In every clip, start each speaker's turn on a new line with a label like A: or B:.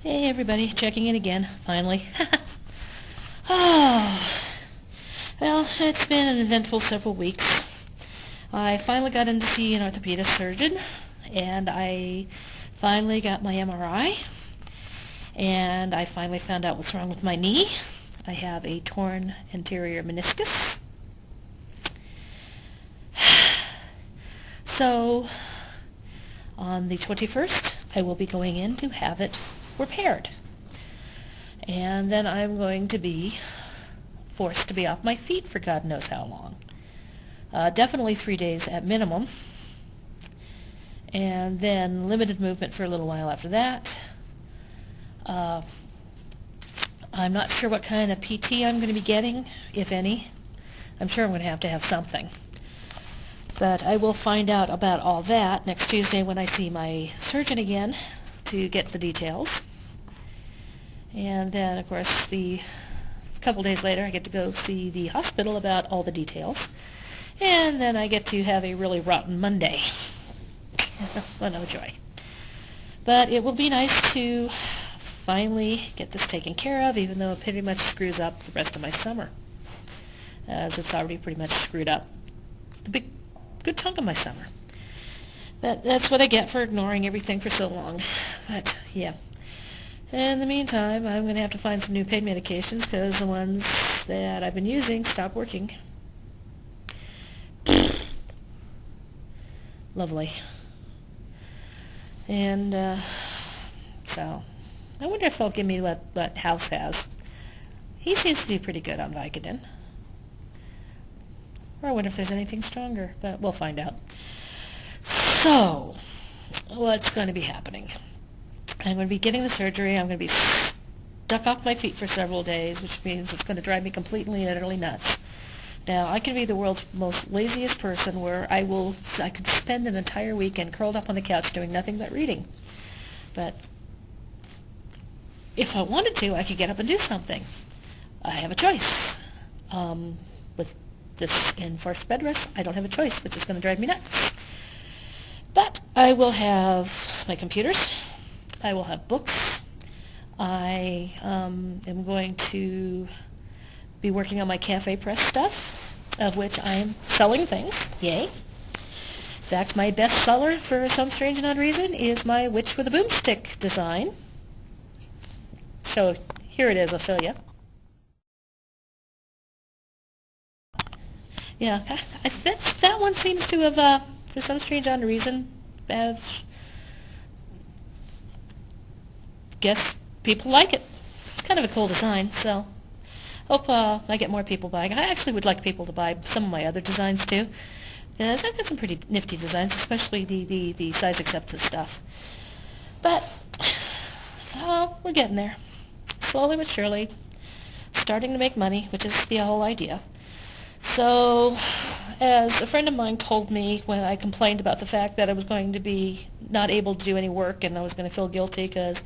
A: Hey everybody, checking in again, finally. Oh, well, it's been an eventful several weeks. I finally got in to see an orthopedic surgeon, and I finally got my MRI, and I finally found out what's wrong with my knee. I have a torn anterior meniscus. So, on the 21st, I will be going in to have it repaired. And then I'm going to be forced to be off my feet for God knows how long. Definitely 3 days at minimum. And then limited movement for a little while after that. I'm not sure what kind of PT I'm going to be getting, if any. I'm sure I'm going to have something. But I will find out about all that next Tuesday when I see my surgeon again to get the details. And then, of course, a couple days later, I get to go see the hospital about all the details. And then I get to have a really rotten Monday. Oh, no joy. But it will be nice to finally get this taken care of, even though it pretty much screws up the rest of my summer, as it's already pretty much screwed up the good chunk of my summer. But that's what I get for ignoring everything for so long. But, yeah. In the meantime, I'm going to have to find some new pain medications because the ones that I've been using stopped working. Lovely. And so, I wonder if they'll give me what House has. He seems to do pretty good on Vicodin. Or I wonder if there's anything stronger, but we'll find out. So, what's going to be happening? I'm going to be getting the surgery. I'm going to be stuck off my feet for several days, which means it's going to drive me completely and utterly nuts. Now, I can be the world's most laziest person where I could spend an entire weekend curled up on the couch doing nothing but reading. But if I wanted to, I could get up and do something. I have a choice. With this enforced bed rest, I don't have a choice, which is going to drive me nuts. But I will have my computers. I will have books. I am going to be working on my cafe press stuff, of which I am selling things. Yay. In fact, my best seller, for some strange and odd reason, is my Witch with a Boomstick design. So here it is. I'll show you. Yeah, that one seems to have, for some strange odd reason, guess people like it. It's kind of a cool design, so hope I get more people buying. I actually would like people to buy some of my other designs too, because I've got some pretty nifty designs, especially the size acceptance stuff. But we're getting there, slowly but surely, starting to make money, which is the whole idea. So, as a friend of mine told me when I complained about the fact that I was going to be not able to do any work and I was going to feel guilty because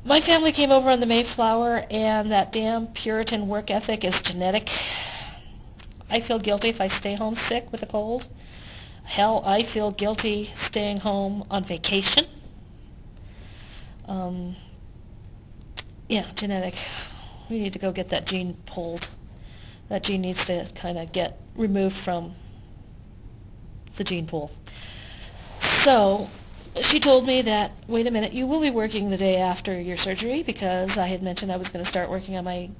A: my family came over on the Mayflower and that damn Puritan work ethic is genetic. I feel guilty if I stay home sick with a cold. Hell, I feel guilty staying home on vacation. Yeah, genetic. We need to go get that gene pulled. That gene needs to kind of get removed from the gene pool. So she told me that, wait a minute, you will be working the day after your surgery, because I had mentioned I was going to start working on my,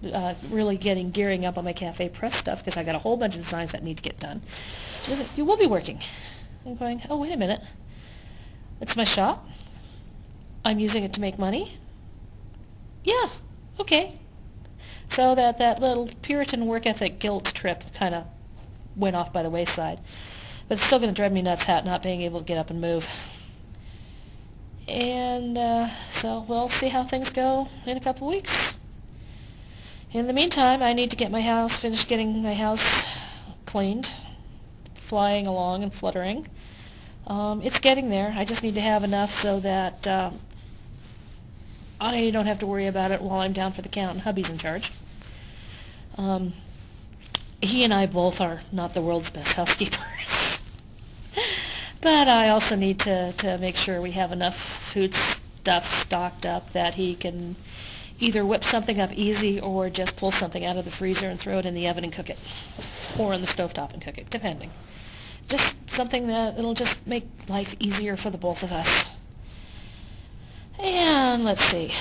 A: really gearing up on my cafe press stuff, because I got a whole bunch of designs that need to get done. She said, you will be working. I'm going, oh, wait a minute. It's my shop. I'm using it to make money. Yeah, okay. So that little Puritan work ethic guilt trip kind of went off by the wayside. But it's still going to drive me nuts not being able to get up and move. And so we'll see how things go in a couple weeks. In the meantime, I need to get finish getting my house cleaned, flying along and fluttering. It's getting there. I just need to have enough so that I don't have to worry about it while I'm down for the count and hubby's in charge. He and I both are not the world's best housekeepers. But I also need to make sure we have enough food stuff stocked up that he can either whip something up easy or just pull something out of the freezer and throw it in the oven and cook it, or on the stovetop and cook it, depending. Just something that it'll just make life easier for the both of us. And let's see,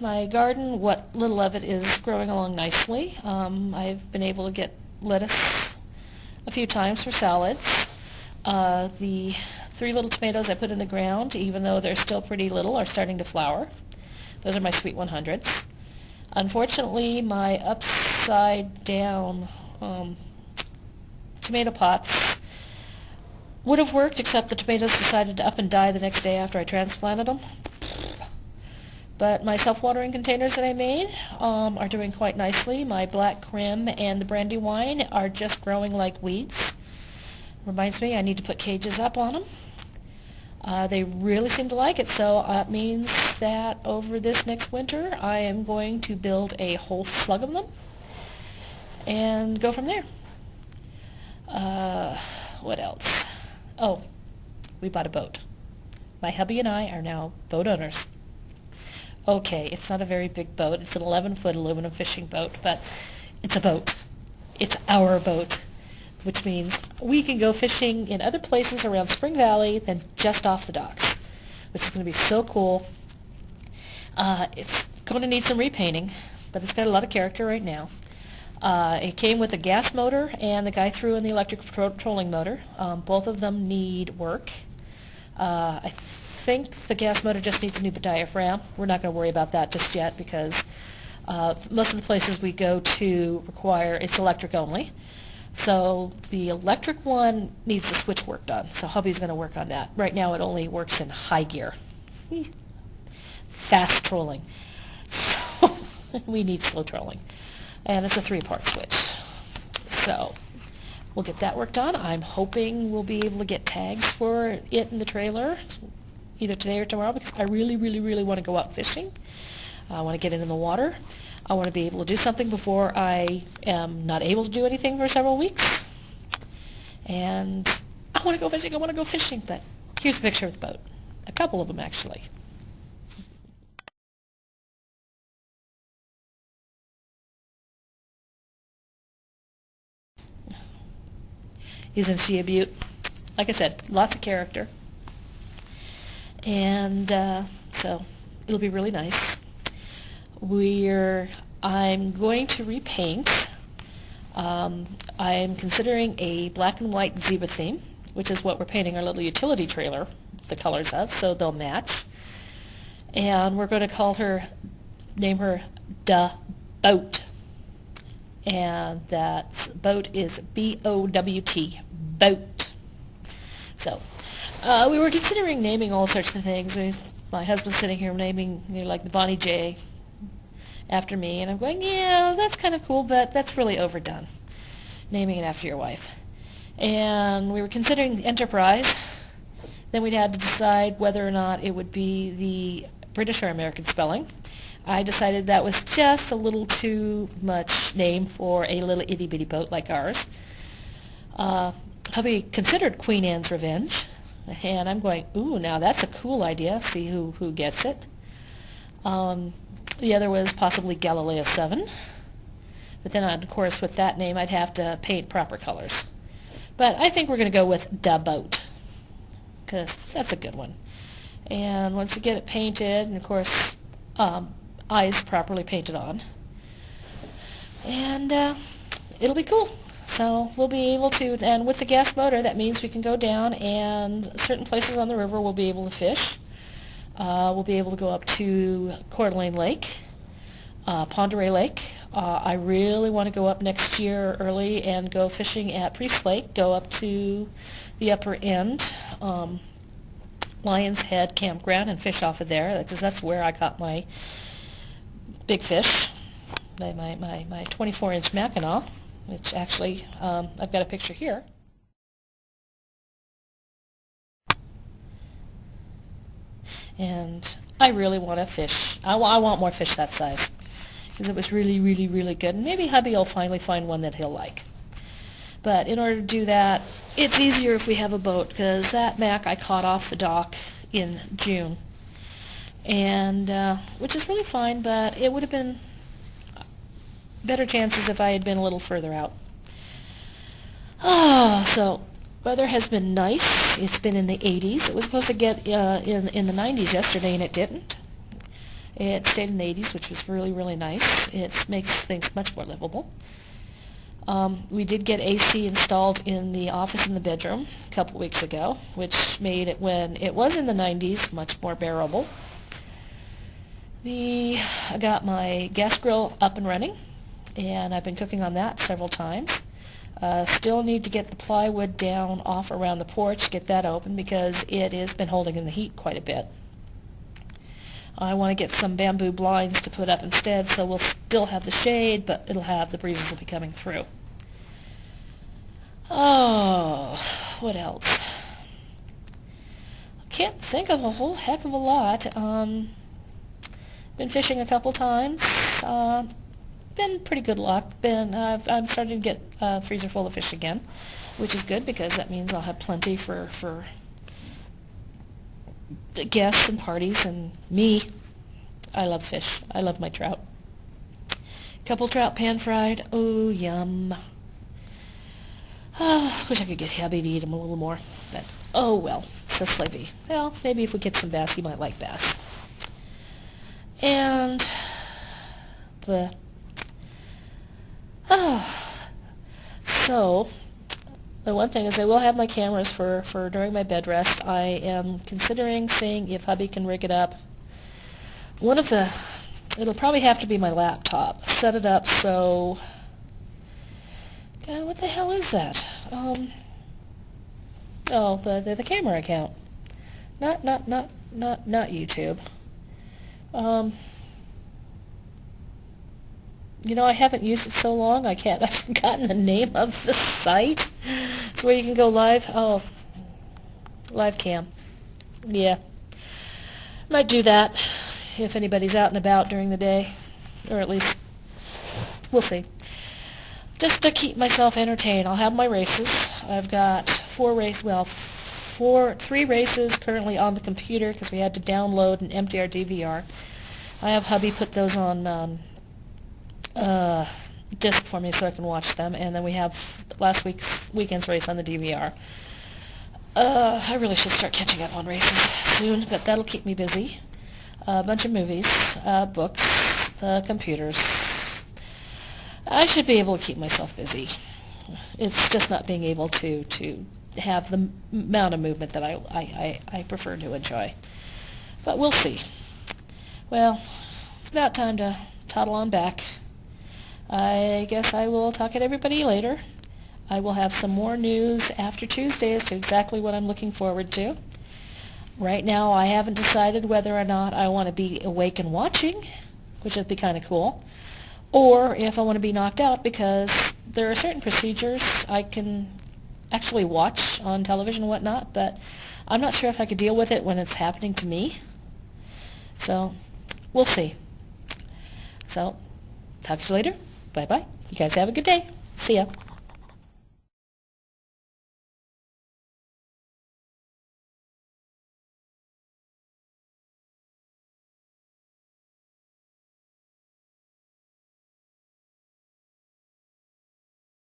A: my garden, what little of it is growing along nicely. I've been able to get lettuce a few times for salads. The 3 little tomatoes I put in the ground, even though they're still pretty little, are starting to flower. Those are my Sweet 100s. Unfortunately, my upside down tomato pots would have worked, except the tomatoes decided to up and die the next day after I transplanted them. But my self-watering containers that I made are doing quite nicely. My black creme and the brandy wine are just growing like weeds. Reminds me I need to put cages up on them. They really seem to like it, so it means that over this next winter I am going to build a whole slug of them and go from there. What else? Oh, we bought a boat. My hubby and I are now boat owners. Okay, it's not a very big boat. It's an 11-foot aluminum fishing boat, but it's a boat. It's our boat, which means we can go fishing in other places around Spring Valley than just off the docks, which is going to be so cool. It's going to need some repainting, but it's got a lot of character right now. It came with a gas motor, and the guy threw in the electric trolling motor. Both of them need work. I think the gas motor just needs a new diaphragm. We're not going to worry about that just yet because most of the places we go to require it's electric only. So the electric one needs the switch work done. So hubby's going to work on that. Right now it only works in high gear. Fast trolling. So we need slow trolling. And it's a 3-part switch. So we'll get that work done. I'm hoping we'll be able to get tags for it in the trailer either today or tomorrow because I really, really, really want to go out fishing. I want to get it in the water. I want to be able to do something before I am not able to do anything for several weeks. And I want to go fishing. I want to go fishing. But here's a picture of the boat. A couple of them, actually. Isn't she a beaut? Like I said, lots of character. And so it'll be really nice. I'm going to repaint. I'm considering a black and white zebra theme, which is what we're painting our little utility trailer the colors of, so they'll match. And we're going to name her Da Boat. And that boat is B-O-W-T, boat. So we were considering naming all sorts of things. My husband's sitting here naming, like the Bonnie J after me, and I'm going, yeah, that's kind of cool, but that's really overdone, naming it after your wife. And we were considering the Enterprise. Then we'd had to decide whether or not it would be the British or American spelling. I decided that was just a little too much name for a little itty-bitty boat like ours. Hubby considered Queen Anne's Revenge, and I'm going, ooh, now that's a cool idea. See who gets it. The other was possibly Galileo 7. But then, of course, with that name, I'd have to paint proper colors. But I think we're going to go with Da Boat, because that's a good one. And once you get it painted, and of course, eyes properly painted on, and it'll be cool. So we'll be able to, and with the gas motor, that means we can go down, and certain places on the river we'll be able to fish. We'll be able to go up to Coeur d'Alene Lake, Ponderay Lake. I really want to go up next year early and go fishing at Priest Lake, go up to the upper end, Lion's Head Campground, and fish off of there, because that's where I caught my big fish, my 24-inch Mackinaw, which actually, I've got a picture here. And I really want to fish. I want more fish that size, because it was really, really, really good. And maybe hubby will finally find one that he'll like. But in order to do that, it's easier if we have a boat, because that Mac I caught off the dock in June. and which is really fine, but it would have been better chances if I had been a little further out. So weather has been nice. It's been in the 80s. It was supposed to get in the 90s yesterday, and it didn't. It stayed in the 80s, which was really, really nice. It makes things much more livable. We did get AC installed in the office and the bedroom a couple weeks ago, which made it, when it was in the 90s, much more bearable. I got my gas grill up and running, and I've been cooking on that several times. Still need to get the plywood down off around the porch, get that open, because it has been holding in the heat quite a bit. I want to get some bamboo blinds to put up instead, so we'll still have the shade, but it'll have, the breezes will be coming through. Oh, what else? I can't think of a whole heck of a lot. Been fishing a couple times. Been pretty good luck. I'm starting to get a freezer full of fish again, which is good because that means I'll have plenty for the guests and parties and me. I love fish. I love my trout. Couple trout pan fried. Oh, yum. Wish I could get hubby to eat them a little more, but oh well, so slavey. Well, maybe if we get some bass, he might like bass. And so the one thing is I will have my cameras for during my bed rest. I am considering seeing if hubby can rig it up. It'll probably have to be my laptop. Set it up so, God, what the hell is that? The camera account. Not YouTube. You know, I haven't used it so long, I've forgotten the name of the site. It's where you can go live. Oh, live cam. Yeah. Might do that if anybody's out and about during the day, or at least, we'll see. Just to keep myself entertained. I'll have my races. I've got 3 races currently on the computer because we had to download and empty our DVR. I have hubby put those on disc for me so I can watch them, and then we have last weekend's race on the DVR. I really should start catching up on races soon, but that'll keep me busy. A bunch of movies, books, computers. I should be able to keep myself busy. It's just not being able to have the amount of movement that I prefer to enjoy. But we'll see. Well, it's about time to toddle on back. I guess I will talk to everybody later. I will have some more news after Tuesday as to exactly what I'm looking forward to. Right now I haven't decided whether or not I want to be awake and watching, which would be kind of cool, or if I want to be knocked out, because there are certain procedures I can actually watch on television and whatnot, but I'm not sure if I could deal with it when it's happening to me. So, we'll see. So, talk to you later. Bye-bye. You guys have a good day. See ya.